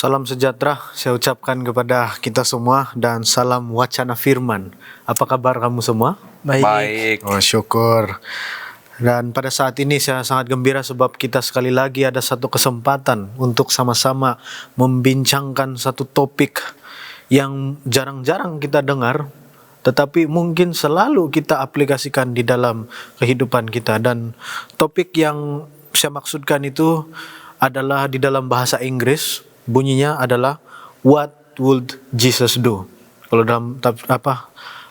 Salam sejahtera saya ucapkan kepada kita semua dan salam wacana firman. Apa kabar kamu semua? Baik. Oh, syukur. Dan pada saat ini saya sangat gembira sebab kita sekali lagi ada satu kesempatan untuk sama-sama membincangkan satu topik yang jarang-jarang kita dengar, tetapi mungkin selalu kita aplikasikan di dalam kehidupan kita. Dan topik yang saya maksudkan itu adalah di dalam bahasa Inggris. Bunyinya adalah What would Jesus do? Kalau dalam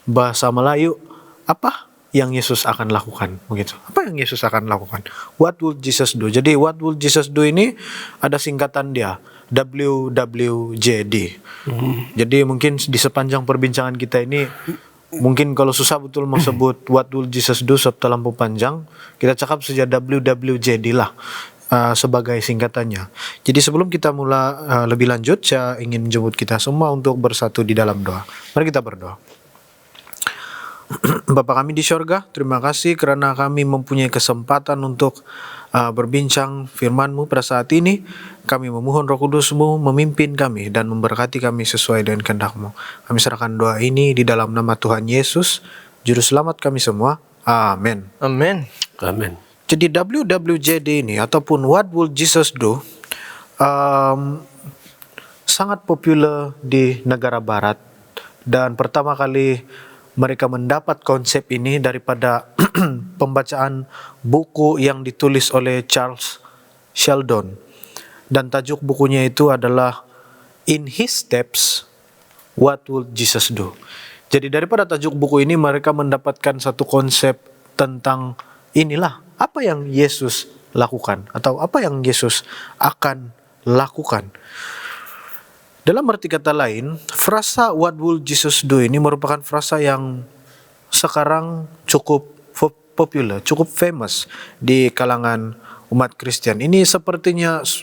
bahasa Melayu, apa yang Yesus akan lakukan? Begitu. Apa yang Yesus akan lakukan? What would Jesus do? Jadi what would Jesus do ini ada singkatan dia, WWJD. Jadi mungkin di sepanjang perbincangan kita ini, mungkin kalau susah betul mau sebut what would Jesus do terlampau panjang, kita cakap saja WWJD lah. Sebagai singkatannya. Jadi sebelum kita mulai lebih lanjut, saya ingin menjemput kita semua untuk bersatu di dalam doa. Mari kita berdoa. Bapa kami di sorga, terima kasih karena kami mempunyai kesempatan untuk berbincang firman-Mu pada saat ini. Kami memohon Roh Kudus-Mu memimpin kami dan memberkati kami sesuai dengan kehendak-Mu. Kami serahkan doa ini di dalam nama Tuhan Yesus, Juru Selamat kami semua. Amin. Amin. Amin. Jadi WWJD ini ataupun What Would Jesus Do sangat populer di negara barat, dan pertama kali mereka mendapat konsep ini daripada pembacaan buku yang ditulis oleh Charles Sheldon, dan tajuk bukunya itu adalah In His Steps, What Would Jesus Do. Jadi daripada tajuk buku ini mereka mendapatkan satu konsep tentang inilah apa yang Yesus lakukan atau apa yang Yesus akan lakukan. Dalam arti kata lain, frasa what will Jesus do ini merupakan frasa yang sekarang cukup populer, cukup famous di kalangan umat Kristen.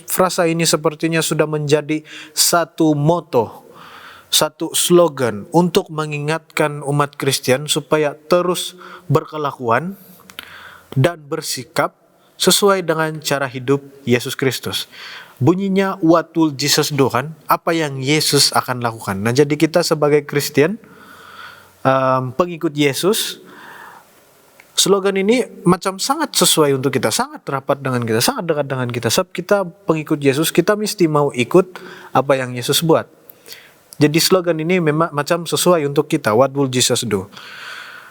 Frasa ini sepertinya sudah menjadi satu moto, satu slogan untuk mengingatkan umat Kristen supaya terus berkelakuan dan bersikap sesuai dengan cara hidup Yesus Kristus. Bunyinya what will Jesus do, kan? Apa yang Yesus akan lakukan. Nah, jadi kita sebagai Kristen, pengikut Yesus, slogan ini macam sangat sesuai untuk kita, sangat rapat dengan kita, sangat dekat dengan kita. Sebab kita pengikut Yesus, kita mesti mau ikut apa yang Yesus buat. Jadi slogan ini memang macam sesuai untuk kita. What will Jesus do?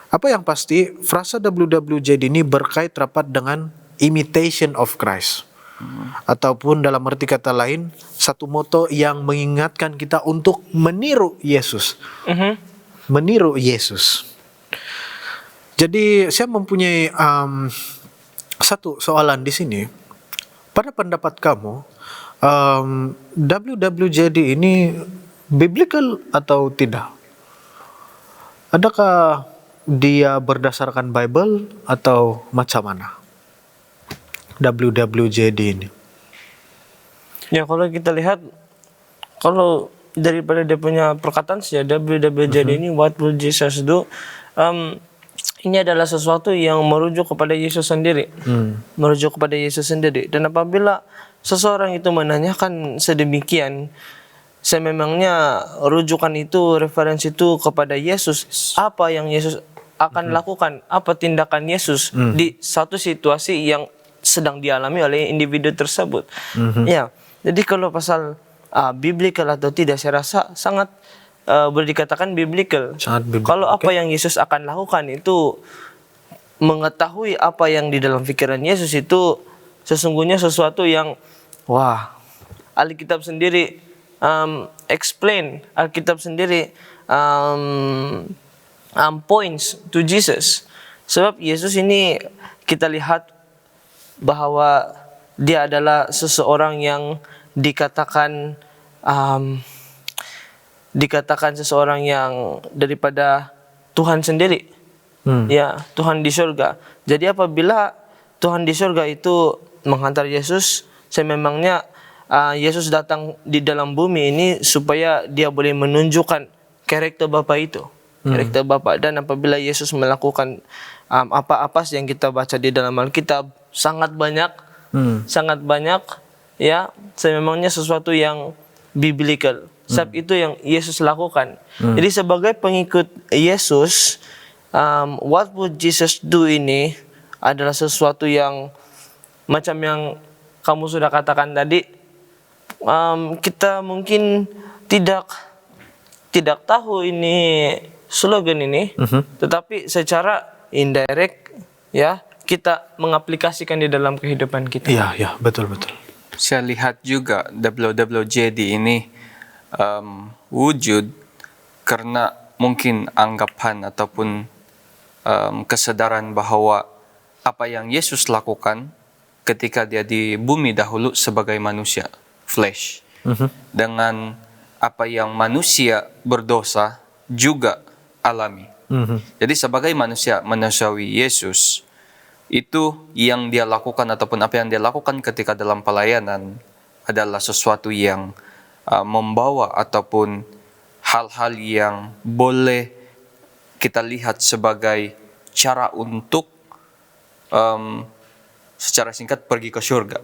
Apa yang pasti, frasa WWJD ini berkait rapat dengan imitation of Christ. Ataupun dalam arti kata lain, satu moto yang mengingatkan kita untuk meniru Yesus. Meniru Yesus. Jadi saya mempunyai satu soalan di sini. Pada pendapat kamu, WWJD ini biblical atau tidak? Adakah dia berdasarkan Bible atau macam mana? WWJD ini. Ya, kalau kita lihat, kalau daripada dia punya perkataan saja, WWJD ini What Will Jesus Do, ini adalah sesuatu yang merujuk kepada Yesus sendiri. Merujuk kepada Yesus sendiri. Dan apabila seseorang itu menanyakan sedemikian, sememangnya rujukan itu, referensi itu kepada Yesus, apa yang Yesus akan lakukan, apa tindakan Yesus di satu situasi yang sedang dialami oleh individu tersebut. Ya, jadi kalau pasal biblical atau tidak, saya rasa sangat boleh dikatakan biblical. Kalau apa yang Yesus akan lakukan itu mengetahui apa yang di dalam pikiran Yesus, itu sesungguhnya sesuatu yang Alkitab sendiri explain, Alkitab sendiri points to Jesus. Sebab Yesus ini kita lihat bahwa dia adalah seseorang yang dikatakan seseorang yang daripada Tuhan sendiri. Ya, Tuhan di surga. Jadi apabila Tuhan di surga itu menghantar Yesus, sememangnya Yesus datang di dalam bumi ini supaya dia boleh menunjukkan karakter Bapa itu, karakter Bapa. Dan apabila Yesus melakukan apa-apa yang kita baca di dalam Alkitab, sangat banyak, ya, sememangnya sesuatu yang biblical. Sebab itu yang Yesus lakukan. Jadi sebagai pengikut Yesus, what would Jesus do ini adalah sesuatu yang macam yang kamu sudah katakan tadi. Kita mungkin tidak tahu ini slogan ini, tetapi secara indirect, ya, kita mengaplikasikan di dalam kehidupan kita. Iya, betul. Saya lihat juga WWJD ini wujud karena mungkin anggapan ataupun kesadaran bahwa apa yang Yesus lakukan ketika dia di bumi dahulu sebagai manusia, flesh, dengan apa yang manusia berdosa juga alami. Jadi sebagai manusiawi Yesus, itu yang dia lakukan ataupun apa yang dia lakukan ketika dalam pelayanan adalah sesuatu yang membawa ataupun hal-hal yang boleh kita lihat sebagai cara untuk secara singkat pergi ke surga.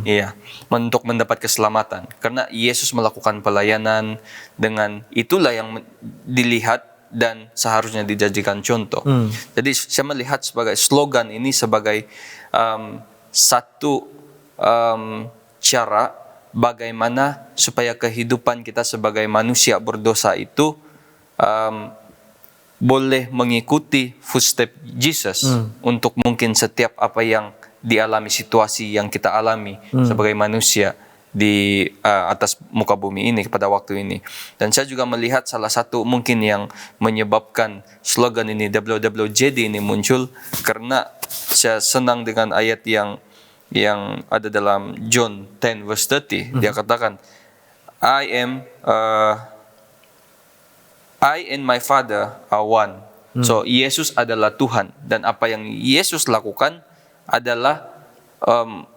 Iya, untuk mendapat keselamatan. Karena Yesus melakukan pelayanan dengan itulah yang dilihat dan seharusnya dijadikan contoh. Jadi saya melihat sebagai slogan ini sebagai satu cara bagaimana supaya kehidupan kita sebagai manusia berdosa itu boleh mengikuti footstep Jesus untuk mungkin setiap apa yang dialami, situasi yang kita alami sebagai manusia di atas muka bumi ini pada waktu ini. Dan saya juga melihat salah satu mungkin yang menyebabkan slogan ini WWJD ini muncul karena saya senang dengan ayat yang ada dalam John 10 verse 30. Dia katakan, I and my Father are one. So Yesus adalah Tuhan, dan apa yang Yesus lakukan adalah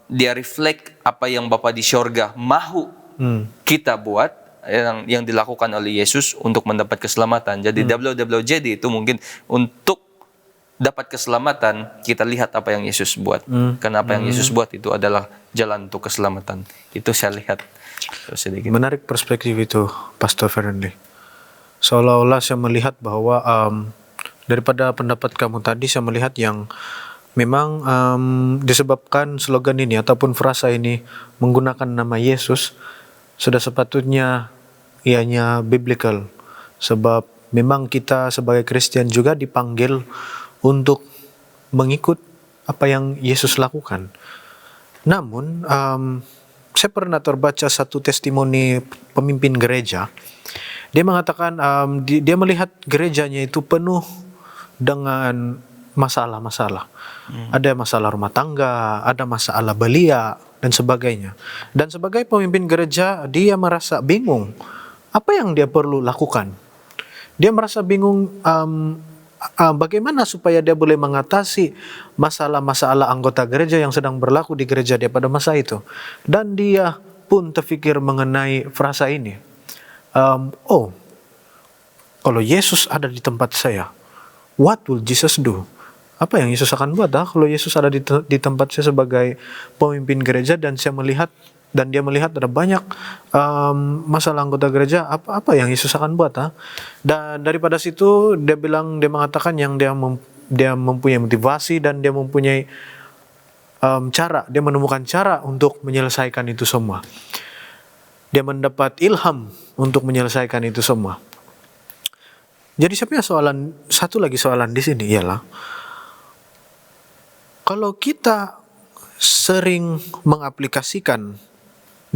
dia reflect apa yang Bapa di sorga mahu kita buat, yang dilakukan oleh Yesus untuk mendapat keselamatan. Jadi WWJD itu mungkin untuk dapat keselamatan, kita lihat apa yang Yesus buat. Karena apa yang Yesus buat itu adalah jalan untuk keselamatan. Itu saya lihat sedikit. Menarik perspektif itu, Pastor Fernandy. Seolah-olah saya melihat bahwa daripada pendapat kamu tadi, saya melihat yang memang disebabkan slogan ini ataupun frasa ini menggunakan nama Yesus, sudah sepatutnya ianya biblical. Sebab memang kita sebagai Kristen juga dipanggil untuk mengikut apa yang Yesus lakukan. Namun saya pernah terbaca satu testimoni pemimpin gereja. Dia mengatakan dia melihat gerejanya itu penuh dengan masalah-masalah. Ada masalah rumah tangga, ada masalah belia, dan sebagainya. Dan sebagai pemimpin gereja, dia merasa bingung. Apa yang dia perlu lakukan? Dia merasa bingung bagaimana supaya dia boleh mengatasi masalah-masalah anggota gereja yang sedang berlaku di gereja dia pada masa itu. Dan dia pun terfikir mengenai frasa ini. Kalau Yesus ada di tempat saya, what will Jesus do? Apa yang Yesus akan buat kalau Yesus ada di tempat saya sebagai pemimpin gereja, dan saya melihat dan dia melihat ada banyak masalah anggota gereja, apa yang Yesus akan buat? Dan daripada situ dia mengatakan yang dia mempunyai motivasi dan dia mempunyai dia menemukan cara untuk menyelesaikan itu semua. Dia mendapat ilham untuk menyelesaikan itu semua. Jadi saya punya satu lagi soalan di sini ialah, kalau kita sering mengaplikasikan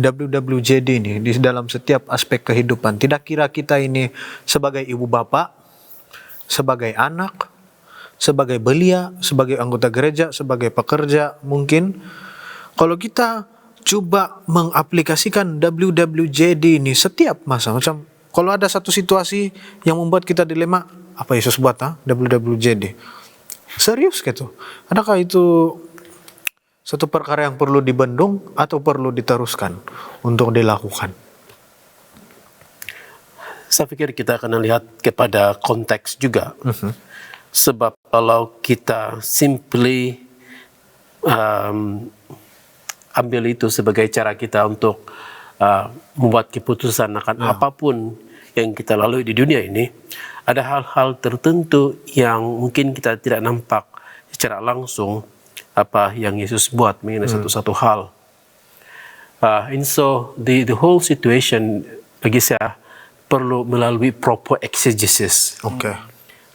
WWJD ini di dalam setiap aspek kehidupan, tidak kira kita ini sebagai ibu bapak, sebagai anak, sebagai belia, sebagai anggota gereja, sebagai pekerja mungkin, kalau kita coba mengaplikasikan WWJD ini setiap masa, macam kalau ada satu situasi yang membuat kita dilema, apa Yesus buat WWJD? Serius gitu. Adakah itu satu perkara yang perlu dibendung atau perlu diteruskan untuk dilakukan? Saya pikir kita akan lihat kepada konteks juga. Sebab kalau kita simply ambil itu sebagai cara kita untuk membuat keputusan akan apapun yang kita lalui di dunia ini, ada hal-hal tertentu yang mungkin kita tidak nampak secara langsung apa yang Yesus buat mengenai satu-satu hal. And so the whole situation bagi saya perlu melalui proper exegesis. Oke.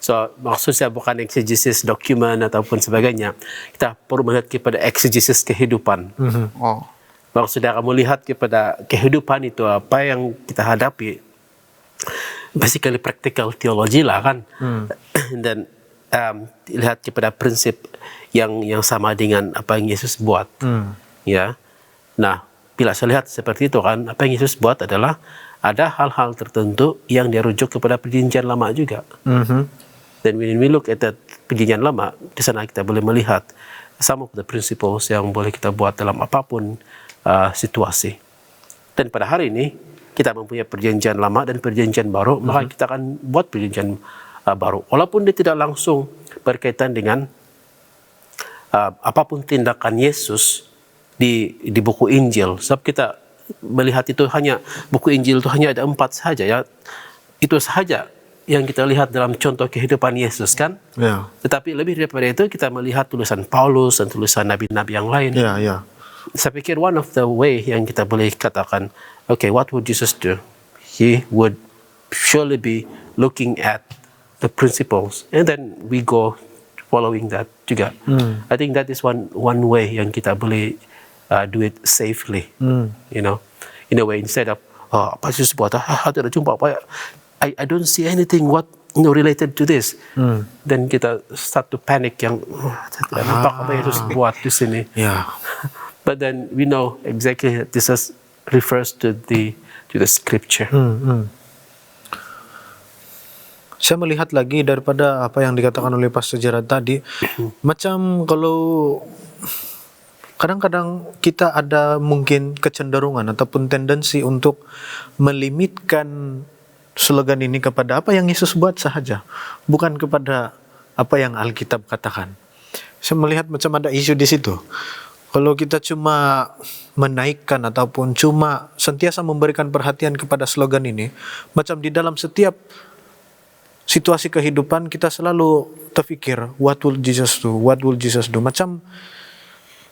So maksud saya bukan exegesis dokumen ataupun sebagainya. Kita perlu melihat kepada exegesis kehidupan. Oh. Maksudnya kamu lihat kepada kehidupan itu apa yang kita hadapi. Basically practical theology lah kan. Dan lihat kepada prinsip yang sama dengan apa yang Yesus buat. Ya. Nah, bila saya lihat seperti itu kan, apa yang Yesus buat adalah ada hal-hal tertentu yang dia rujuk kepada perjanjian lama juga. Dan when we look at that perjanjian lama, di sana kita boleh melihat some of the principles yang boleh kita buat dalam apapun situasi. Dan pada hari ini kita mempunyai perjanjian lama dan perjanjian baru, maka kita akan buat perjanjian baru. Walaupun dia tidak langsung berkaitan dengan apapun tindakan Yesus di buku Injil. Sebab kita melihat itu hanya, buku Injil itu hanya ada 4 saja ya. Itu saja yang kita lihat dalam contoh kehidupan Yesus kan. Ya. Tetapi lebih daripada itu kita melihat tulisan Paulus dan tulisan nabi-nabi yang lain. Ya, ya. Saya pikir one of the way yang kita boleh katakan, okay, what would Jesus do? He would surely be looking at the principles, and then we go following that juga. I think that is one way yang kita boleh do it safely. You know, in a way instead of apa Jesus buat, tidak jumpa apa, I don't see anything what related to this. Then kita start to panic yang tidak nampak apa Yesus buat di sini. Ya. But then we know exactly this refers to the scripture. Saya melihat lagi daripada apa yang dikatakan oleh Pastor Gerard tadi, macam kalau kadang-kadang kita ada mungkin kecenderungan ataupun tendensi untuk melimitkan slogan ini kepada apa yang Yesus buat sahaja, bukan kepada apa yang Alkitab katakan. Saya melihat macam ada isu di situ. Kalau kita cuma menaikkan ataupun cuma sentiasa memberikan perhatian kepada slogan ini, macam di dalam setiap situasi kehidupan kita selalu terfikir, what will Jesus do? What will Jesus do? Macam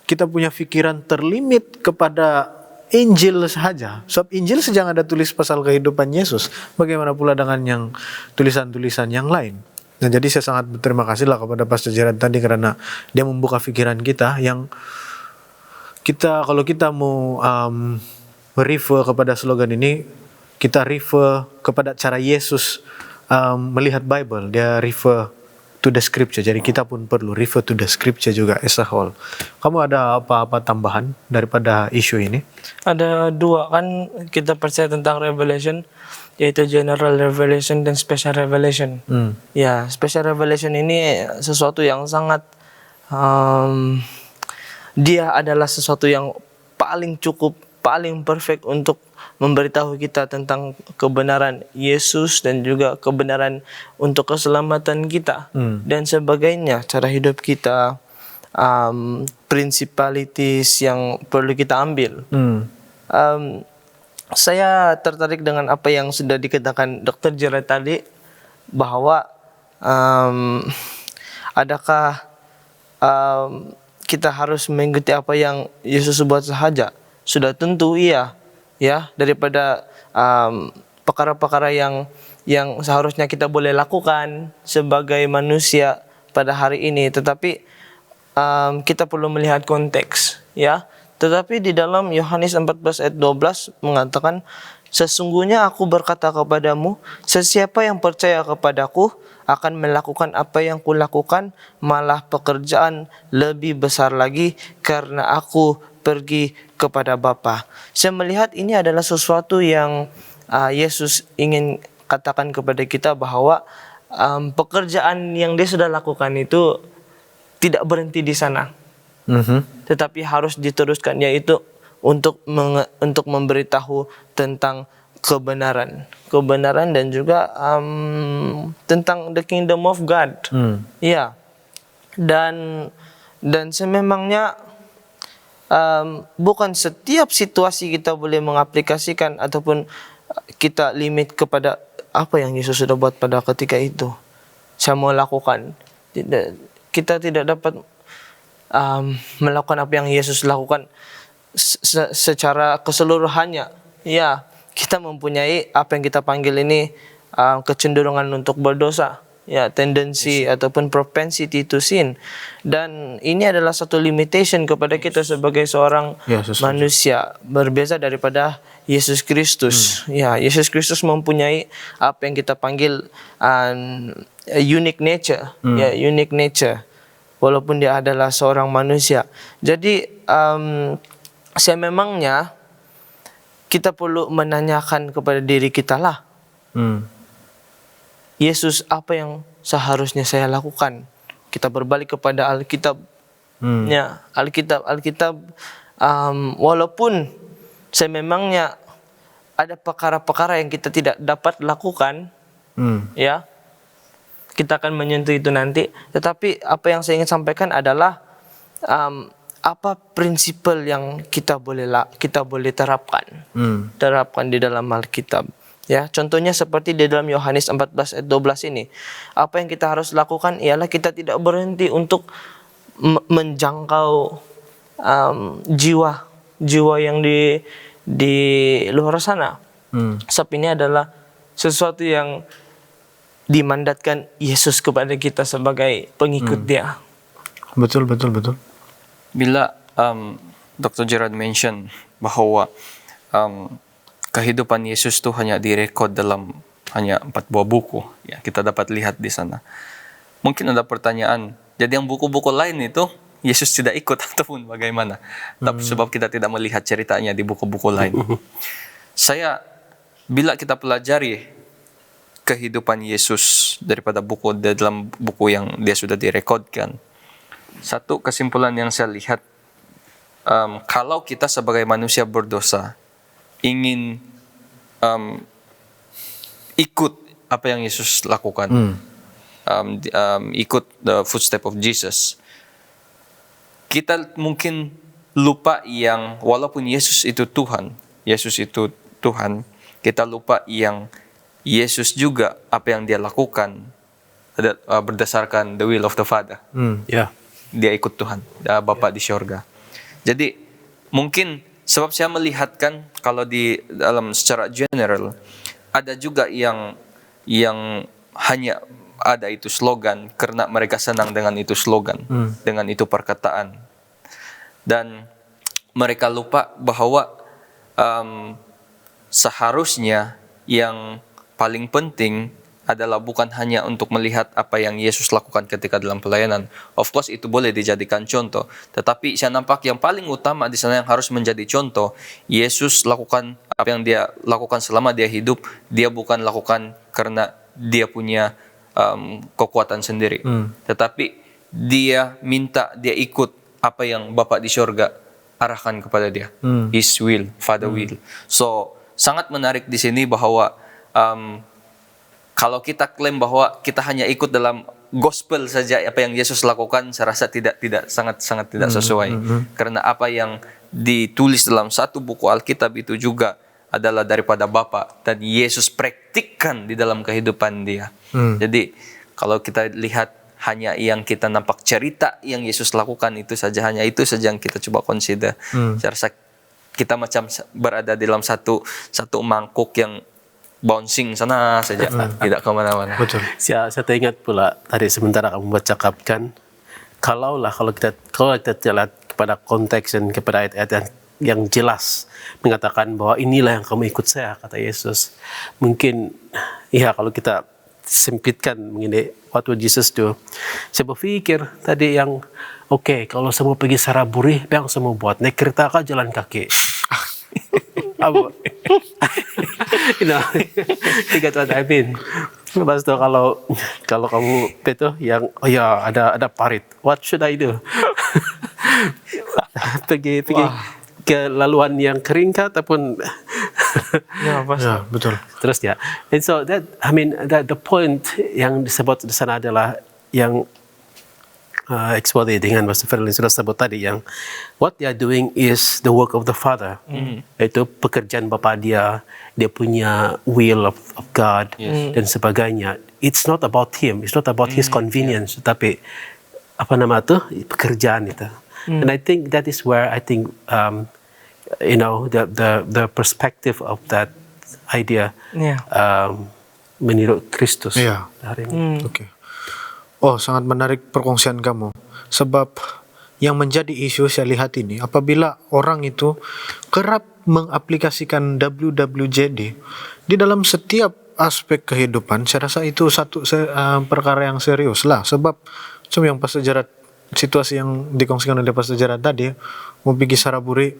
kita punya pikiran terlimit kepada Injil saja. Sebab Injil sejak ada tulis pasal kehidupan Yesus, bagaimana pula dengan yang tulisan-tulisan yang lain? Nah, jadi saya sangat berterima kasih lah kepada Pastor Gerard tadi karena dia membuka pikiran kita yang kita, kalau kita mau refer kepada slogan ini, kita refer kepada cara Yesus melihat Bible. Dia refer to the scripture. Jadi kita pun perlu refer to the scripture juga as a whole. Kamu ada apa-apa tambahan daripada isu ini? Ada 2 kan, kita percaya tentang revelation, yaitu general revelation dan special revelation. Ya, special revelation ini sesuatu yang sangat dia adalah sesuatu yang paling cukup, paling perfect untuk memberitahu kita tentang kebenaran Yesus dan juga kebenaran untuk keselamatan kita dan sebagainya, cara hidup kita, principalities yang perlu kita ambil. Saya tertarik dengan apa yang sudah dikatakan Dr. Gerard tadi, bahwa adakah kita harus mengikuti apa yang Yesus buat sahaja? Sudah tentu iya, ya, daripada perkara-perkara yang seharusnya kita boleh lakukan sebagai manusia pada hari ini. Tetapi kita perlu melihat konteks, ya. Tetapi di dalam Yohanes 14 ayat 12 mengatakan, sesungguhnya aku berkata kepadamu, sesiapa yang percaya kepadaku akan melakukan apa yang kulakukan, malah pekerjaan lebih besar lagi, karena aku pergi kepada Bapa. Saya melihat ini adalah sesuatu yang Yesus ingin katakan kepada kita, bahwa pekerjaan yang dia sudah lakukan itu tidak berhenti di sana. tetapi harus diteruskan, yaitu untuk untuk memberitahu tentang kebenaran dan juga tentang the kingdom of God. Ya. Dan sememangnya bukan setiap situasi kita boleh mengaplikasikan ataupun kita limit kepada apa yang Yesus sudah buat pada ketika itu. Saya mau lakukan. Kita tidak dapat melakukan apa yang Yesus lakukan secara keseluruhannya. Ya, kita mempunyai apa yang kita panggil ini kecenderungan untuk berdosa, ya, tendensi ataupun propensity to sin. Dan ini adalah satu limitation kepada kita sebagai seorang manusia, berbeza daripada Yesus Kristus. Ya, Yesus Kristus mempunyai apa yang kita panggil unique nature, ya, unique nature. Walaupun dia adalah seorang manusia. Jadi sememangnya kita perlu menanyakan kepada diri kita lah, Yesus, apa yang seharusnya saya lakukan? Kita berbalik kepada Alkitab. Ya, Alkitab. Walaupun sememangnya ada perkara-perkara yang kita tidak dapat lakukan, ya, kita akan menyentuh itu nanti. Tetapi apa yang saya ingin sampaikan adalah apa prinsipal yang kita boleh terapkan di dalam Alkitab. Ya, contohnya seperti di dalam Yohanes 14 ayat 12 ini. Apa yang kita harus lakukan ialah kita tidak berhenti untuk menjangkau jiwa yang di luar sana. Sebab ini adalah sesuatu yang dimandatkan Yesus kepada kita sebagai pengikut Dia. Betul. Bila Dr. Gerard mention bahwa kehidupan Yesus itu hanya direkod dalam hanya 4 buah buku, ya, kita dapat lihat di sana. Mungkin ada pertanyaan, jadi yang buku-buku lain itu Yesus tidak ikut ataupun bagaimana? Tapi sebab kita tidak melihat ceritanya di buku-buku lain. Bila kita pelajari kehidupan Yesus daripada dalam buku yang dia sudah direkodkan, satu kesimpulan yang saya lihat, kalau kita sebagai manusia berdosa ingin ikut apa yang Yesus lakukan, ikut the footstep of Jesus, kita mungkin lupa yang walaupun Yesus itu Tuhan, kita lupa yang Yesus juga apa yang dia lakukan berdasarkan the will of the Father. Dia ikut Tuhan, Bapa di syurga. Jadi mungkin sebab saya melihatkan kalau di dalam secara general ada juga yang hanya ada itu slogan karena mereka senang dengan itu slogan, dengan itu perkataan, dan mereka lupa bahwa seharusnya yang paling penting adalah bukan hanya untuk melihat apa yang Yesus lakukan ketika dalam pelayanan. Of course itu boleh dijadikan contoh, tetapi saya nampak yang paling utama di sana yang harus menjadi contoh, Yesus lakukan apa yang dia lakukan selama dia hidup. Dia bukan lakukan karena dia punya kekuatan sendiri, tetapi dia ikut apa yang Bapa di surga arahkan kepada dia, His will, Father will. So sangat menarik di sini bahwa kalau kita klaim bahwa kita hanya ikut dalam gospel saja apa yang Yesus lakukan, saya rasa sangat tidak sesuai. Karena apa yang ditulis dalam satu buku Alkitab itu juga adalah daripada Bapa dan Yesus praktikkan di dalam kehidupan dia. Jadi kalau kita lihat hanya yang kita nampak cerita yang Yesus lakukan itu saja, hanya itu saja yang kita coba consider. Saya rasa kita macam berada dalam satu mangkuk yang bouncing sana saja, tidak kemana-mana. Betul. Saya teringat pula tadi sementara kamu bercakapkan, kalau kita lihat kepada konteks dan kepada ayat-ayat yang jelas mengatakan bahwa inilah yang kamu ikut saya, kata Yesus. Mungkin ya kalau kita sempitkan mengenai what would Jesus do, saya berpikir tadi yang kalau semua pergi Saraburi, yang semua buat naik kereta kah jalan kaki? Apa? You get what I mean. Lepas itu kalau kamu itu yang ada parit, what should I do? pergi ke laluan yang kering kah ataupun Ya, pas. Ya, betul. terus ya. And so that I mean that the point yang disebut di sana adalah yang expose dengan Pastor Ferlin sudah sebut tadi, yang what they are doing is the work of the Father. Itu pekerjaan Bapa dia punya will of God dan sebagainya. It's not about him, it's not about his convenience, tapi apa nama tu, pekerjaan itu. And I think that is where I think the perspective of that idea Ya. menurut Kristus Iya. hari ini. Oke. Oh, sangat menarik perkongsian kamu. Sebab yang menjadi isu saya lihat ini, apabila orang itu kerap mengaplikasikan WWJD di dalam setiap aspek kehidupan, saya rasa itu satu perkara yang serius lah. Sebab macam yang Pastor Gerard, situasi yang dikongsikan oleh Pastor Gerard tadi, mau pergi Saraburi,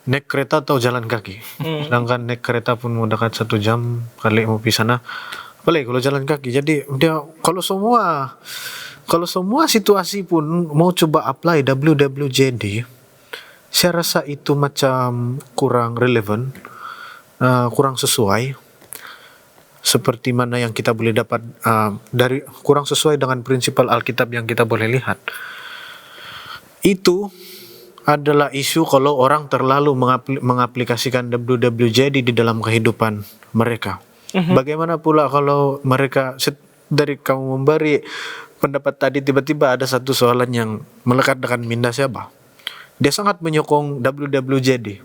naik kereta atau jalan kaki. Sedangkan naik kereta pun mau dekat 1 jam kali mau pergi sana. Apalagi kalau jalan kaki. Jadi dia kalau semua situasi pun mau coba apply WWJD, saya rasa itu macam kurang relevan, kurang sesuai. Seperti mana yang kita boleh dapat dari kurang sesuai dengan prinsipal Alkitab yang kita boleh lihat. Itu adalah isu kalau orang terlalu mengaplikasikan WWJD di dalam kehidupan mereka. Bagaimana pula kalau mereka dari kamu memberi pendapat tadi, tiba-tiba ada satu soalan yang melekat dengan minda siapa? Dia sangat menyokong WWJD.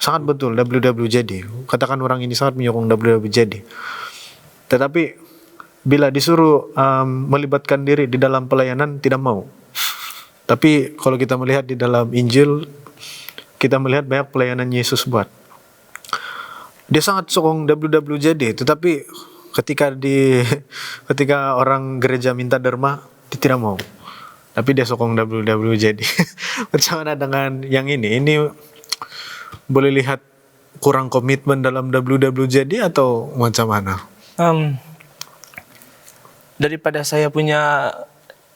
Sangat betul WWJD. Katakan orang ini sangat menyokong WWJD. Tetapi bila disuruh melibatkan diri di dalam pelayanan, tidak mau. Tapi kalau kita melihat di dalam Injil, kita melihat banyak pelayanan Yesus buat. Dia sangat sokong WWJD, tetapi ketika orang gereja minta derma, dia tidak mau. Tapi dia sokong WWJD. Macam mana dengan yang ini? Ini boleh lihat kurang komitmen dalam WWJD atau macam mana? Daripada saya punya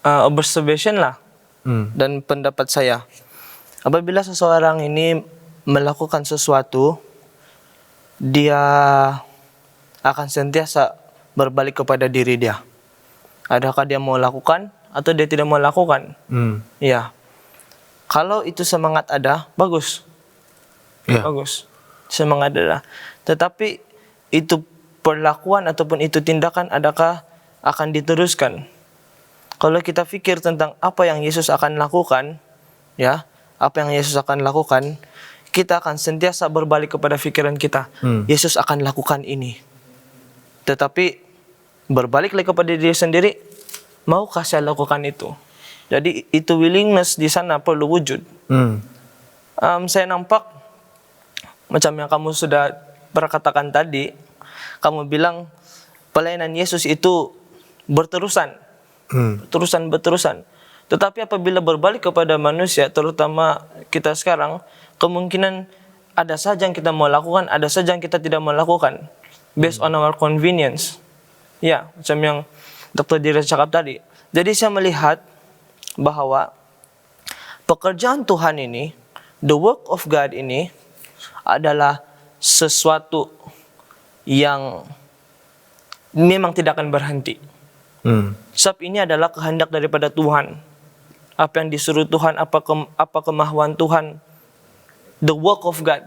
observation lah, dan pendapat saya, apabila seseorang ini melakukan sesuatu, dia akan sentiasa berbalik kepada diri dia. Adakah dia mau lakukan atau dia tidak mau lakukan? Ya. Kalau itu semangat ada, bagus. Ya. Bagus. Semangat ada. Tetapi itu perlakuan ataupun itu tindakan adakah akan diteruskan? Kalau kita pikir tentang apa yang Yesus akan lakukan, ya, apa yang Yesus akan lakukan, kita akan sentiasa berbalik kepada pikiran kita. Yesus akan lakukan ini. Tetapi berbalik lagi kepada diri sendiri, maukah saya lakukan itu? Jadi itu willingness di sana perlu wujud. Saya nampak macam yang kamu sudah perkatakan tadi, kamu bilang pelayanan Yesus itu berterusan. Berterusan. Tetapi apabila berbalik kepada manusia, terutama kita sekarang, kemungkinan ada saja yang kita mau lakukan, ada saja yang kita tidak mau lakukan, based on our convenience. Ya, macam yang Dr. Dira cakap tadi. Jadi saya melihat bahwa pekerjaan Tuhan ini, the work of God ini adalah sesuatu yang memang tidak akan berhenti. Sebab ini adalah kehendak daripada Tuhan. Apa yang disuruh Tuhan, apa kemahuan Tuhan, the work of God.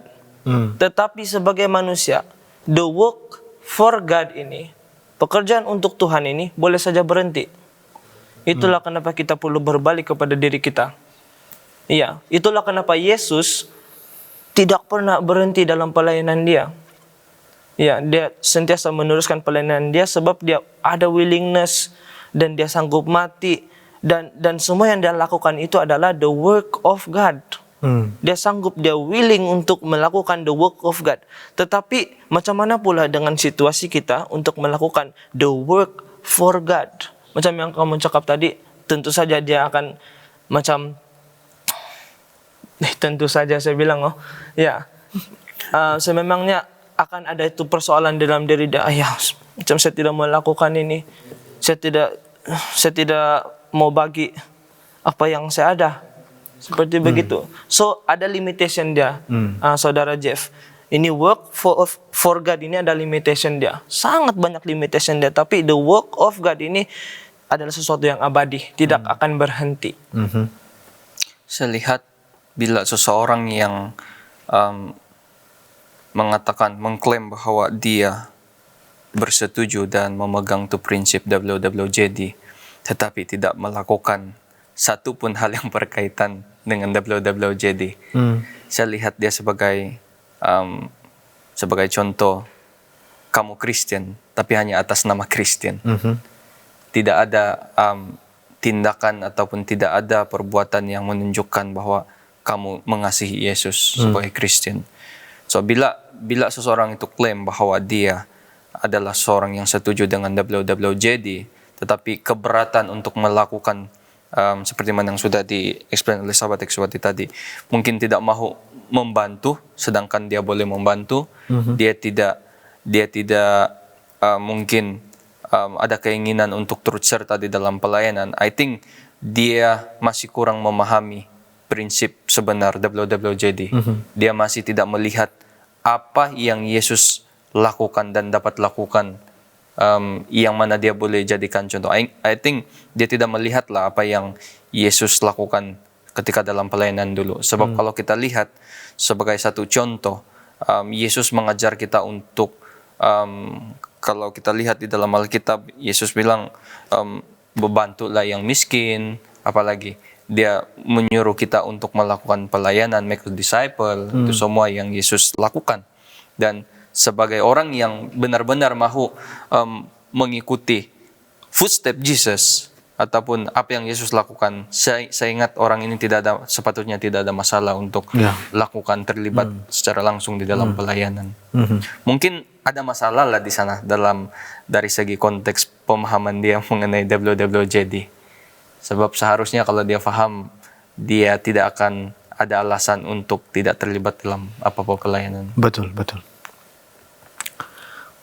Tetapi sebagai manusia, the work for God ini, pekerjaan untuk Tuhan ini boleh saja berhenti. Itulah kenapa kita perlu berbalik kepada diri kita. Iya, itulah kenapa Yesus tidak pernah berhenti dalam pelayanan dia. Ya, dia sentiasa meneruskan pelayanan dia sebab dia ada willingness dan dia sanggup mati dan semua yang dia lakukan itu adalah the work of God. Dia sanggup, dia willing untuk melakukan the work of God. Tetapi macam mana pula dengan situasi kita untuk melakukan the work for God? Macam yang kamu cakap tadi, tentu saja dia akan macam tentu saja saya bilang sememangnya akan ada itu persoalan dalam diri dia. Macam saya tidak mau lakukan ini. Saya tidak mau bagi apa yang saya ada. seperti begitu. So ada limitation dia, saudara Jeff. Ini work for God ini ada limitation dia, sangat banyak limitation dia. Tapi the work of God ini adalah sesuatu yang abadi, tidak akan berhenti. Saya lihat bila seseorang yang mengklaim bahwa dia bersetuju dan memegang tu prinsip WWJD, tetapi tidak melakukan satu pun hal yang berkaitan dengan WWJD. Saya lihat dia sebagai contoh, kamu Kristen, tapi hanya atas nama Kristen. Tidak ada tindakan ataupun tidak ada perbuatan yang menunjukkan bahwa kamu mengasihi Yesus sebagai Kristen. So bila seseorang itu klaim bahwa dia adalah seorang yang setuju dengan WWJD, tetapi keberatan untuk melakukan seperti mana yang sudah di-explain oleh sahabat Ekswati tadi, mungkin tidak mau membantu, sedangkan dia boleh membantu, dia tidak mungkin ada keinginan untuk turut serta di dalam pelayanan. I think dia masih kurang memahami prinsip sebenar WWJD. Dia masih tidak melihat apa yang Yesus lakukan dan dapat lakukan, yang mana dia boleh jadikan contoh. I think dia tidak melihatlah apa yang Yesus lakukan ketika dalam pelayanan dulu. Sebab kalau kita lihat sebagai satu contoh, Yesus mengajar kita untuk, kalau kita lihat di dalam Alkitab, Yesus bilang, berbantulah yang miskin, apalagi dia menyuruh kita untuk melakukan pelayanan, make a disciple, itu semua yang Yesus lakukan. Dan sebagai orang yang benar-benar mahu mengikuti footstep Jesus ataupun apa yang Yesus lakukan, saya ingat orang ini sepatutnya tidak ada masalah untuk lakukan terlibat secara langsung di dalam pelayanan. Mungkin ada masalah lah di sana dari segi konteks pemahaman dia mengenai WWJD. Sebab seharusnya kalau dia paham, dia tidak akan ada alasan untuk tidak terlibat dalam apa-apa pelayanan. Betul.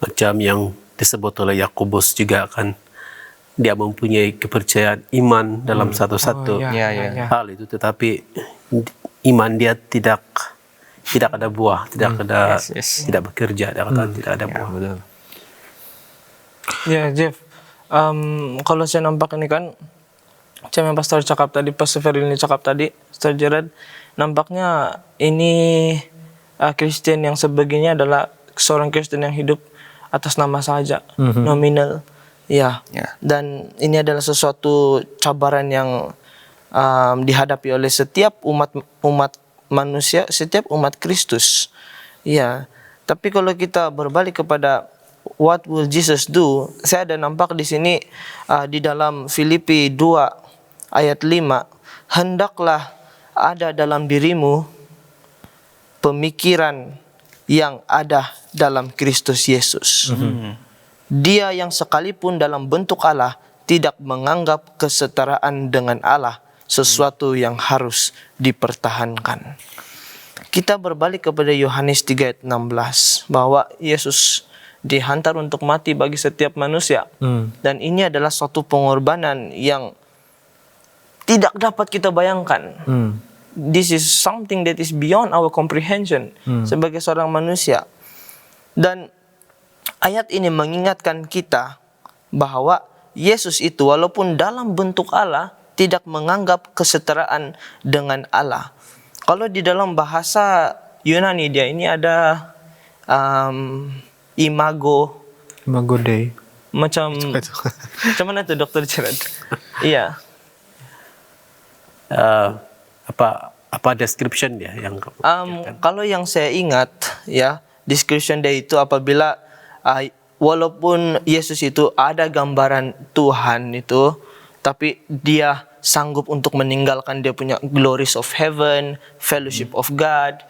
Macam yang disebut oleh Yakobus juga kan, dia mempunyai kepercayaan iman dalam satu-satu hal itu, tetapi iman dia tidak ada buah, tidak bekerja, tidak ada buah. Betul. Ya, Jeff, kalau saya nampak ini kan, macam yang Pastor cakap tadi, Pastor Ferlini cakap tadi, Pastor Gerard, nampaknya ini Kristen yang sebagainya adalah seorang Kristen yang hidup atas nama saja, nominal. Ya. Dan ini adalah sesuatu cabaran yang dihadapi oleh setiap umat manusia, setiap umat Kristus. Ya. Tapi kalau kita berbalik kepada what will Jesus do? Saya ada nampak di sini di dalam Filipi 2 ayat 5, hendaklah ada dalam dirimu pemikiran yang ada dalam Kristus Yesus. Dia yang sekalipun dalam bentuk Allah tidak menganggap kesetaraan dengan Allah sesuatu yang harus dipertahankan. Kita berbalik kepada Yohanes 3 ayat 16 bahwa Yesus dihantar untuk mati bagi setiap manusia. Dan ini adalah suatu pengorbanan yang tidak dapat kita bayangkan. This is something that is beyond our comprehension sebagai seorang manusia. Dan ayat ini mengingatkan kita bahwa Yesus itu walaupun dalam bentuk Allah tidak menganggap kesetaraan dengan Allah. Kalau di dalam bahasa Yunani dia ini ada imago Dei. macam mana tuh Dokter Gerard? Iya. Apa description dia yang kalau yang saya ingat ya, description dia itu apabila walaupun Yesus itu ada gambaran Tuhan itu, tapi dia sanggup untuk meninggalkan dia punya glories of heaven, fellowship of God,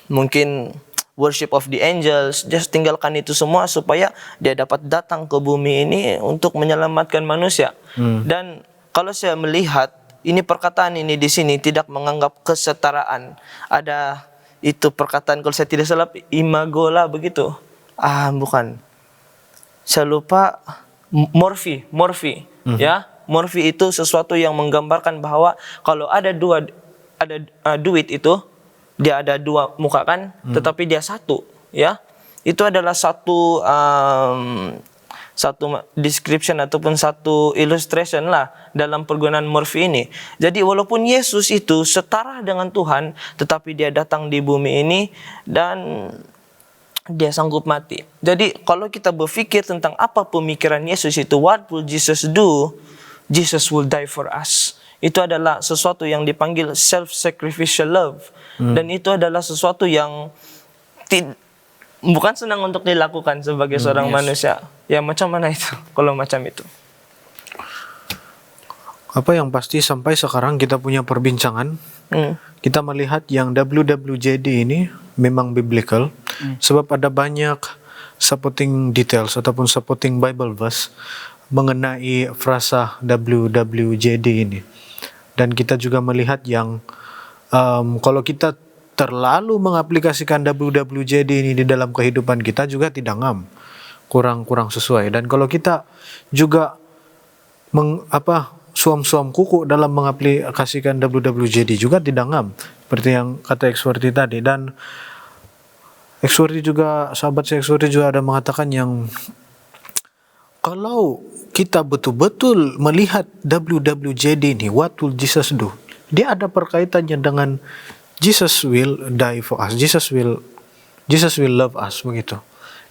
mungkin worship of the angels, dia tinggalkan itu semua supaya dia dapat datang ke bumi ini untuk menyelamatkan manusia. Dan kalau saya melihat ini perkataan ini di sini tidak menganggap kesetaraan. Ada itu perkataan kalau saya tidak salah imagola begitu. Bukan. Saya lupa morfi, ya. morfi itu sesuatu yang menggambarkan bahwa kalau ada duit itu dia ada dua muka kan, tetapi dia satu, ya. Itu adalah satu description ataupun satu illustration lah dalam pergunaan morfi ini. Jadi walaupun Yesus itu setara dengan Tuhan, tetapi dia datang di bumi ini dan dia sanggup mati. Jadi kalau kita berpikir tentang apa pemikiran Yesus itu, what will Jesus do? Jesus will die for us. Itu adalah sesuatu yang dipanggil self-sacrificial love. Dan itu adalah sesuatu yang bukan senang untuk dilakukan sebagai seorang manusia. Ya macam mana itu kalau macam itu? Apa yang pasti sampai sekarang kita punya perbincangan, kita melihat yang WWJD ini memang biblical, sebab ada banyak supporting details ataupun supporting Bible verse mengenai frasa WWJD ini. Dan kita juga melihat yang kalau kita terlalu mengaplikasikan WWJD ini di dalam kehidupan kita juga tidak ngam, kurang sesuai. Dan kalau kita juga suam-suam kuku dalam mengaplikasikan WWJD juga tidak ngam, seperti yang kata Exworthy tadi. Dan Exworthy juga, sahabat saya Exworthy juga ada mengatakan yang kalau kita betul-betul melihat WWJD ini, what will Jesus do? Dia ada perkaitannya dengan Jesus will die for us. Jesus will love us, begitu.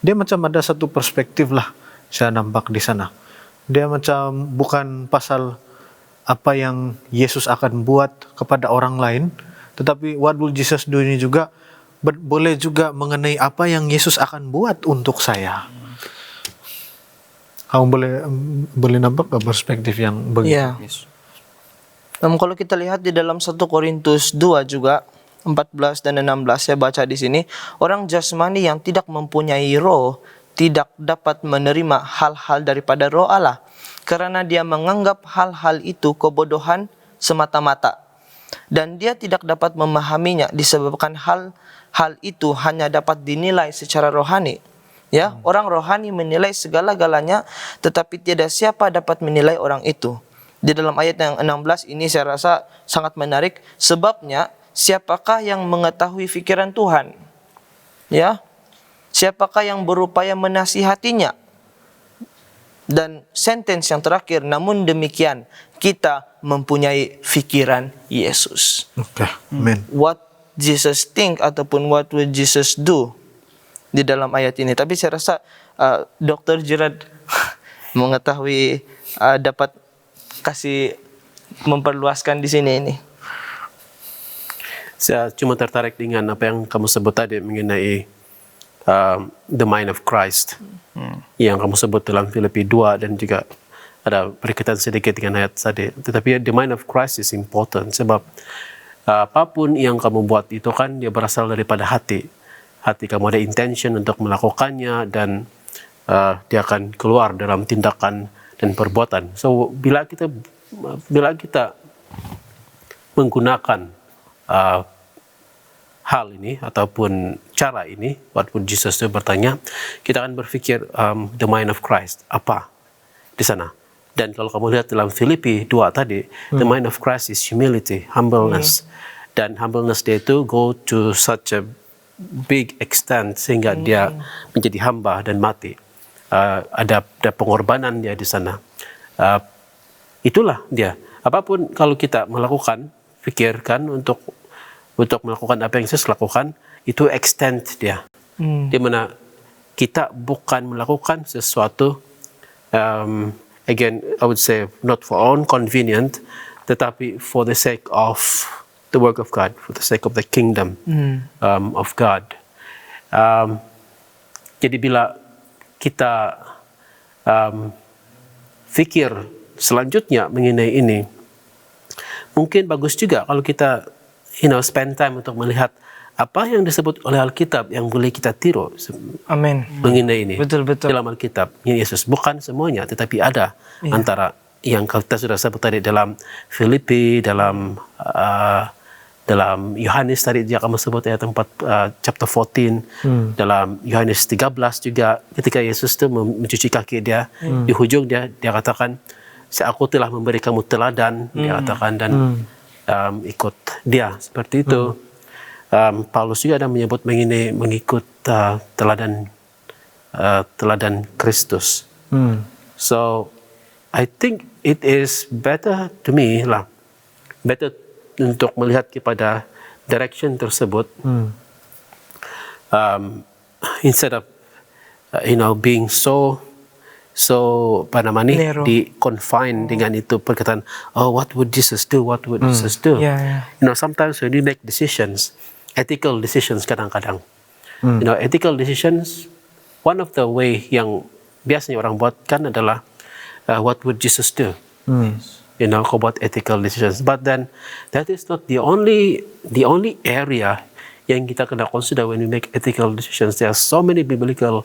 Dia macam ada satu perspektif lah saya nampak di sana. Dia macam bukan pasal apa yang Yesus akan buat kepada orang lain, tetapi what will Jesus do ini juga boleh juga mengenai apa yang Yesus akan buat untuk saya. Kamu boleh nampak perspektif yang begitu. Ya. Kalau kita lihat di dalam 1 Korintus 2 juga 14 dan 16 saya baca di sini, orang jasmani yang tidak mempunyai roh tidak dapat menerima hal-hal daripada roh Allah, karena dia menganggap hal-hal itu kebodohan semata-mata, dan dia tidak dapat memahaminya disebabkan hal itu hanya dapat dinilai secara rohani. Ya, orang rohani menilai segala-galanya, tetapi tidak siapa dapat menilai orang itu. Di dalam ayat yang 16 ini saya rasa sangat menarik, sebabnya siapakah yang mengetahui fikiran Tuhan? Ya, siapakah yang berupaya menasihatinya? Dan sentence yang terakhir, namun demikian kita mempunyai fikiran Yesus. Oke, amen. What Jesus think ataupun what will Jesus do di dalam ayat ini. Tapi saya rasa Dr. Gerard mengetahui, dapat kasih memperluaskan di sini ini. Saya cuma tertarik dengan apa yang kamu sebut tadi mengenai the mind of Christ yang kamu sebut dalam Filipi 2, dan juga ada berkaitan sedikit dengan ayat tadi. Tetapi the mind of Christ is important sebab apapun yang kamu buat itu kan dia berasal daripada hati. Hati kamu ada intention untuk melakukannya, dan dia akan keluar dalam tindakan dan perbuatan. So bila kita menggunakan hal ini ataupun cara ini, what would Jesus do, bertanya, kita akan berpikir the mind of Christ apa di sana. Dan kalau kamu lihat dalam Filipi 2 tadi, the mind of Christ is humility, humbleness. Dan humbleness dia itu go to such a big extent sehingga dia menjadi hamba dan mati. Ada pengorbanan dia di sana. Itulah dia. Apapun kalau kita melakukan, pikirkan untuk melakukan apa yang Yesus lakukan, itu extent dia. Di mana kita bukan melakukan sesuatu, again, I would say not for our own convenient, tetapi for the sake of the work of God, for the sake of the kingdom of God. Jadi bila kita fikir selanjutnya mengenai ini, mungkin bagus juga kalau kita spend time untuk melihat apa yang disebut oleh Alkitab yang boleh kita tiru. Amin. Mengenai ini. Betul. Dalam Alkitab, Yesus bukan semuanya, tetapi ada antara yang kita sudah sebut tadi dalam Filipi, dalam Yohanes tadi dia kamu sebut ayat 4 chapter 14, dalam Yohanes 13 juga ketika Yesus itu mencuci kaki dia, di hujung dia katakan, aku telah memberi kamu teladan, dia katakan, dan ikut dia seperti itu. Paulus juga ada menyebut mengenai mengikut teladan Kristus. So I think it is better to me lah, better untuk melihat kepada direction tersebut, instead of being so apa namanya Narrow. di confine dengan itu perkataan, oh what would Jesus do, what would Jesus do. Yeah. Sometimes when you make decisions, ethical decisions kadang-kadang, ethical decisions, one of the way yang biasanya orang buatkan adalah what would Jesus do. Kau buat ethical decisions, but then that is not the only area yang kita kena consider when we make ethical decisions. There are so many biblical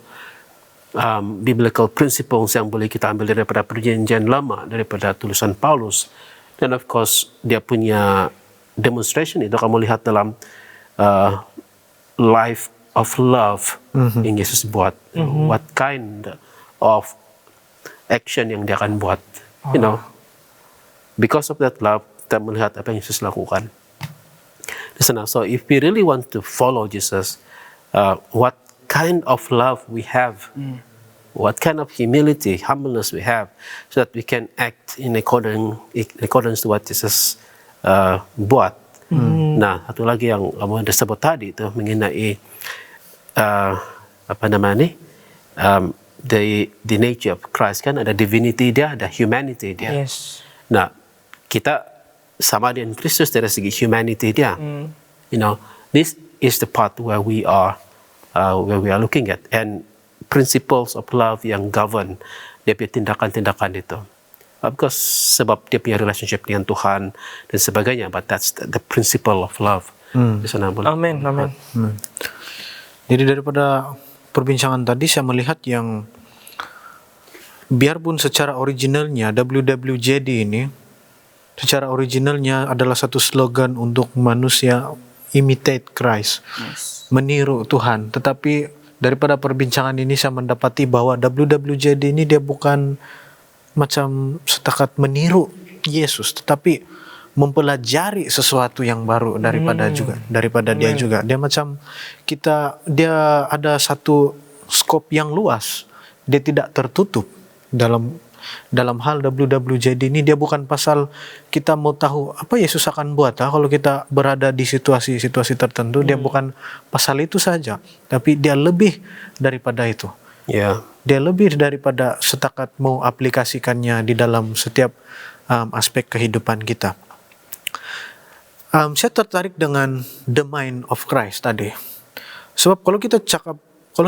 principles yang boleh kita ambil daripada perjanjian lama, daripada tulisan Paulus, dan of course dia punya demonstration itu kamu lihat dalam life of love yang Yesus buat. What kind of action yang dia akan buat, because of that love kita melihat apa yang Yesus lakukan di sana. So if we really want to follow Jesus, what kind of love we have, what kind of humility, humbleness we have, so that we can act in accordance to what Jesus buat. Nah, satu lagi yang kamu ada sebut tadi itu mengenai the nature of Christ, kan ada divinity dia, ada humanity dia. Yes. Nah, kita sama dengan Kristus dari segi humanity dia. This is the part where we are looking at, and principles of love yang govern dia punya tindakan-tindakan itu. Because sebab dia punya relationship dengan Tuhan dan sebagainya, but that's the principle of love. Di sana boleh. Amin. Jadi daripada perbincangan tadi saya melihat yang biarpun secara originalnya WWJD ini secara originalnya adalah satu slogan untuk manusia imitate Christ, meniru Tuhan. Tetapi daripada perbincangan ini saya mendapati bahwa WWJD ini dia bukan macam setakat meniru Yesus, tetapi mempelajari sesuatu yang baru daripada dia juga. Dia macam dia ada satu skop yang luas. Dia tidak tertutup dalam hal WWJD ini. Dia bukan pasal kita mau tahu apa Yesus akan buat kalau kita berada di situasi-situasi tertentu. Dia bukan pasal itu saja, tapi dia lebih daripada itu. Dia lebih daripada setakat mau aplikasikannya di dalam setiap aspek kehidupan kita. Saya tertarik dengan the mind of Christ tadi. Sebab kalau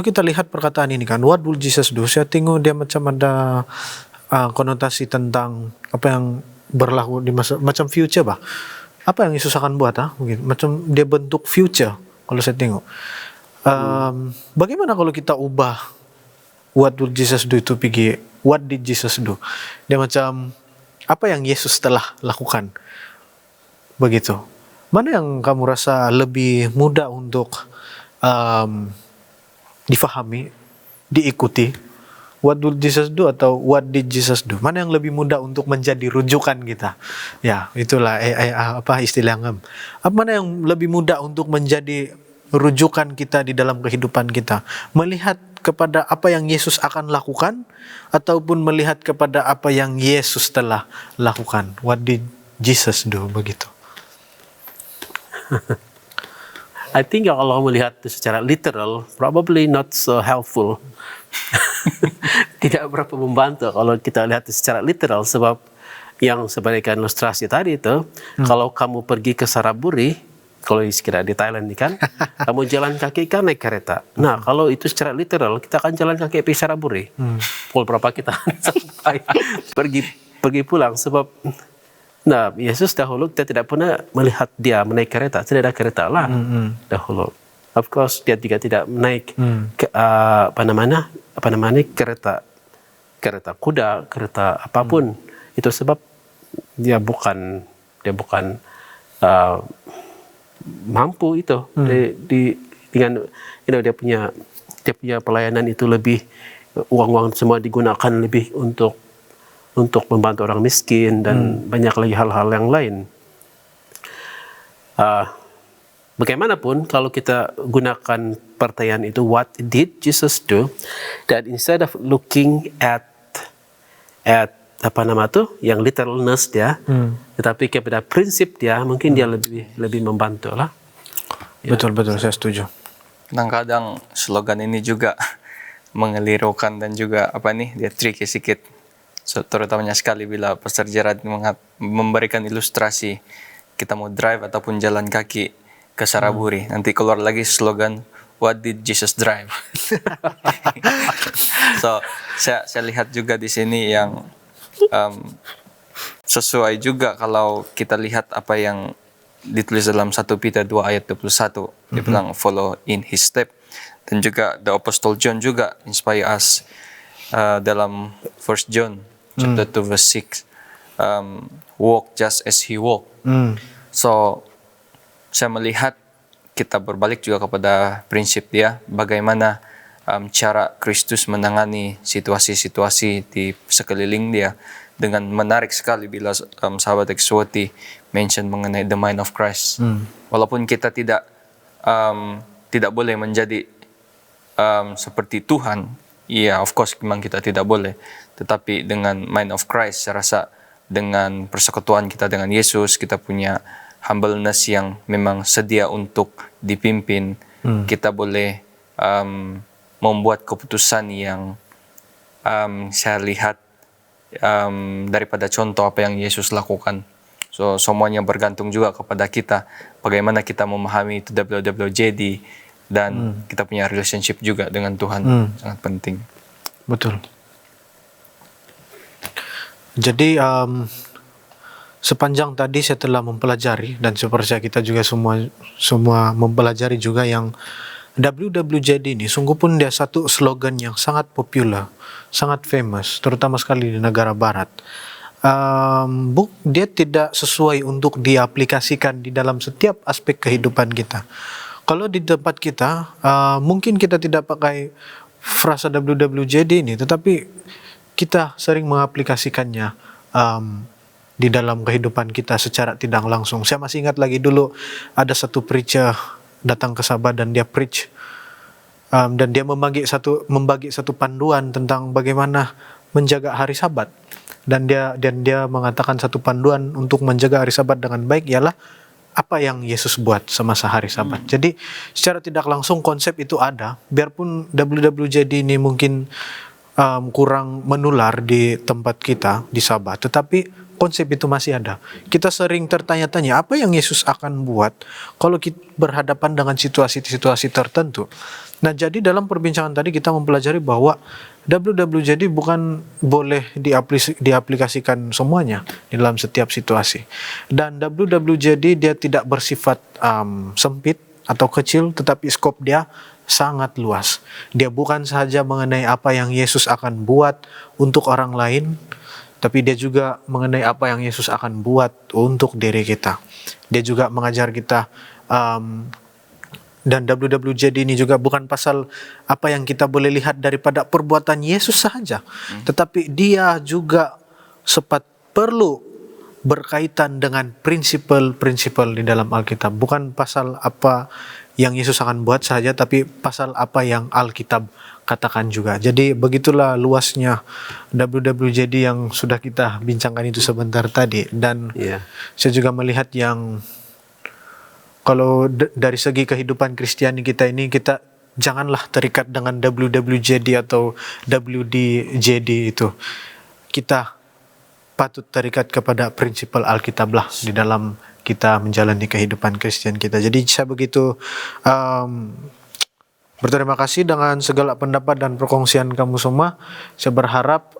kita lihat perkataan ini kan, what will Jesus do? Saya tengok dia macam ada konotasi tentang apa yang berlaku di masa, macam future bah. Apa yang Yesus akan buat mungkin macam dia bentuk future kalau saya tengok. Bagaimana kalau kita ubah what will Jesus do itu pergi what did Jesus do? Dia macam apa yang Yesus telah lakukan. Begitu. Mana yang kamu rasa lebih mudah untuk difahami, diikuti? What will Jesus do atau what did Jesus do? Mana yang lebih mudah untuk menjadi rujukan kita? Ya, itulah istilah ngam. Mana yang lebih mudah untuk menjadi rujukan kita di dalam kehidupan kita? Melihat kepada apa yang Yesus akan lakukan ataupun melihat kepada apa yang Yesus telah lakukan? What did Jesus do? Begitu. I think kalau melihat secara literal, probably not so helpful. Tidak berapa membantu kalau kita lihat secara literal, sebab yang sebagai ilustrasi tadi itu, kalau kamu pergi ke Saraburi, kalau sekira di Thailand ini kan, kamu jalan kaki kan naik kereta. Nah, kalau itu secara literal, kita akan jalan kaki ke Saraburi. Pukul berapa kita sampai pergi pulang, sebab Yesus dahulu kita tidak pernah melihat dia menaik kereta, tidak ada kereta lah dahulu. Of course dia juga tidak naik kereta kuda, kereta apapun. Itu sebab dia bukan mampu itu dengan dia punya pelayanan itu lebih uang semua digunakan lebih untuk untuk membantu orang miskin dan banyak lagi hal-hal yang lain. Bagaimanapun kalau kita gunakan pertanyaan itu, what did Jesus do? Dan instead of looking at yang literalness dia, tetapi kepada prinsip dia, mungkin dia lebih membantu lah. Betul, saya setuju. Kadang-kadang slogan ini juga mengelirukan dan juga dia tricky sedikit. So, terutamanya sekali bila Pastor Gerard memberikan ilustrasi kita mau drive ataupun jalan kaki ke Saraburi, nanti keluar lagi slogan what did Jesus drive? So saya lihat juga di sini yang sesuai juga kalau kita lihat apa yang ditulis dalam 1 Peter 2 ayat 21. Dia bilang follow in his step. Dan juga the Apostle John juga inspire us dalam 1 John chapter 2 verse 6. Walk just as he walked. So saya melihat kita berbalik juga kepada prinsip dia, bagaimana cara Kristus menangani situasi-situasi di sekeliling dia, dengan menarik sekali bila sahabat Ekswati mention mengenai the mind of Christ. Walaupun kita tidak boleh menjadi seperti Tuhan, of course memang kita tidak boleh, tetapi dengan mind of Christ, saya rasa dengan persekutuan kita dengan Yesus, kita punya humbleness yang memang sedia untuk dipimpin, kita boleh membuat keputusan yang saya lihat daripada contoh apa yang Yesus lakukan. So semuanya bergantung juga kepada kita, bagaimana kita memahami itu WWJD dan kita punya relationship juga dengan Tuhan, sangat penting. Betul. Jadi sepanjang tadi saya telah mempelajari, dan saya percaya kita juga semua mempelajari juga yang WWJD ini, sungguh pun dia satu slogan yang sangat populer, sangat famous, terutama sekali di negara barat. Dia tidak sesuai untuk diaplikasikan di dalam setiap aspek kehidupan kita. Kalau di tempat kita, mungkin kita tidak pakai frasa WWJD ini, tetapi kita sering mengaplikasikannya di dalam kehidupan kita secara tidak langsung. Saya masih ingat lagi dulu ada satu preacher datang ke Sabah dan dia preach, dan dia membagi satu panduan tentang bagaimana menjaga hari Sabat, dan dia mengatakan satu panduan untuk menjaga hari Sabat dengan baik ialah apa yang Yesus buat semasa hari Sabat. Jadi secara tidak langsung konsep itu ada, biarpun WWJD ini mungkin kurang menular di tempat kita di Sabah, tetapi konsep itu masih ada. Kita sering tertanya-tanya apa yang Yesus akan buat kalau kita berhadapan dengan situasi-situasi tertentu. Nah, jadi dalam perbincangan tadi kita mempelajari bahwa WWJD bukan boleh diaplikasikan semuanya di dalam setiap situasi. Dan WWJD dia tidak bersifat sempit atau kecil, tetapi skop dia sangat luas. Dia bukan saja mengenai apa yang Yesus akan buat untuk orang lain, tapi dia juga mengenai apa yang Yesus akan buat untuk diri kita. Dia juga mengajar kita, dan WWJD ini juga bukan pasal apa yang kita boleh lihat daripada perbuatan Yesus sahaja, tetapi dia juga perlu berkaitan dengan prinsipal-prinsipal di dalam Alkitab. Bukan pasal apa yang Yesus akan buat saja, tapi pasal apa yang Alkitab katakan juga. Jadi begitulah luasnya WWJD yang sudah kita bincangkan itu sebentar tadi. Dan saya juga melihat yang kalau dari segi kehidupan Kristiani kita ini, kita janganlah terikat dengan WWJD atau WDJD itu. Kita patut terikat kepada prinsipal Alkitab lah di dalam kita menjalani kehidupan Kristen kita. Jadi saya begitu berterima kasih dengan segala pendapat dan perkongsian kamu semua. Saya berharap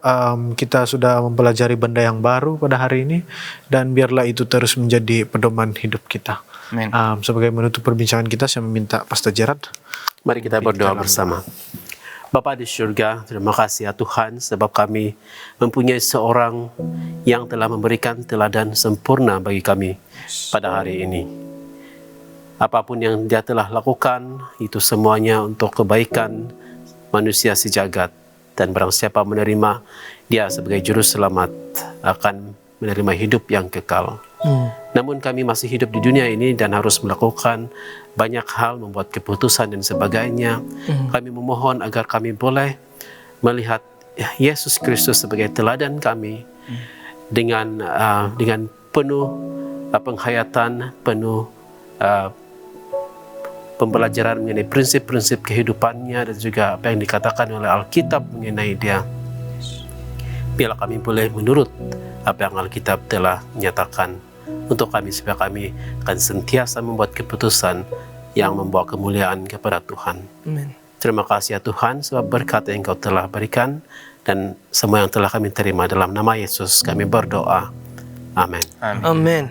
kita sudah mempelajari benda yang baru pada hari ini, dan biarlah itu terus menjadi pedoman hidup kita. Amin. Sebagai menutup perbincangan kita, saya meminta Pastor Gerard. Mari kita berdoa bersama. Bapa di surga, terima kasih ya Tuhan, sebab kami mempunyai seorang yang telah memberikan teladan sempurna bagi kami pada hari ini. Apapun yang dia telah lakukan, itu semuanya untuk kebaikan manusia sejagat, dan barang siapa menerima Dia sebagai juru selamat akan menerima hidup yang kekal. Namun kami masih hidup di dunia ini dan harus melakukan banyak hal, membuat keputusan dan sebagainya. Kami memohon agar kami boleh melihat Yesus Kristus sebagai teladan kami dengan penuh penghayatan, penuh pembelajaran mengenai prinsip-prinsip kehidupannya dan juga apa yang dikatakan oleh Alkitab mengenai Dia. Biarlah kami boleh menurut apa yang Alkitab telah menyatakan untuk kami, supaya kami akan sentiasa membuat keputusan yang membawa kemuliaan kepada Tuhan. Amin. Terima kasih ya Tuhan, sebab berkat yang Engkau telah berikan dan semua yang telah kami terima dalam nama Yesus kami berdoa. Amin. Amin. Amin.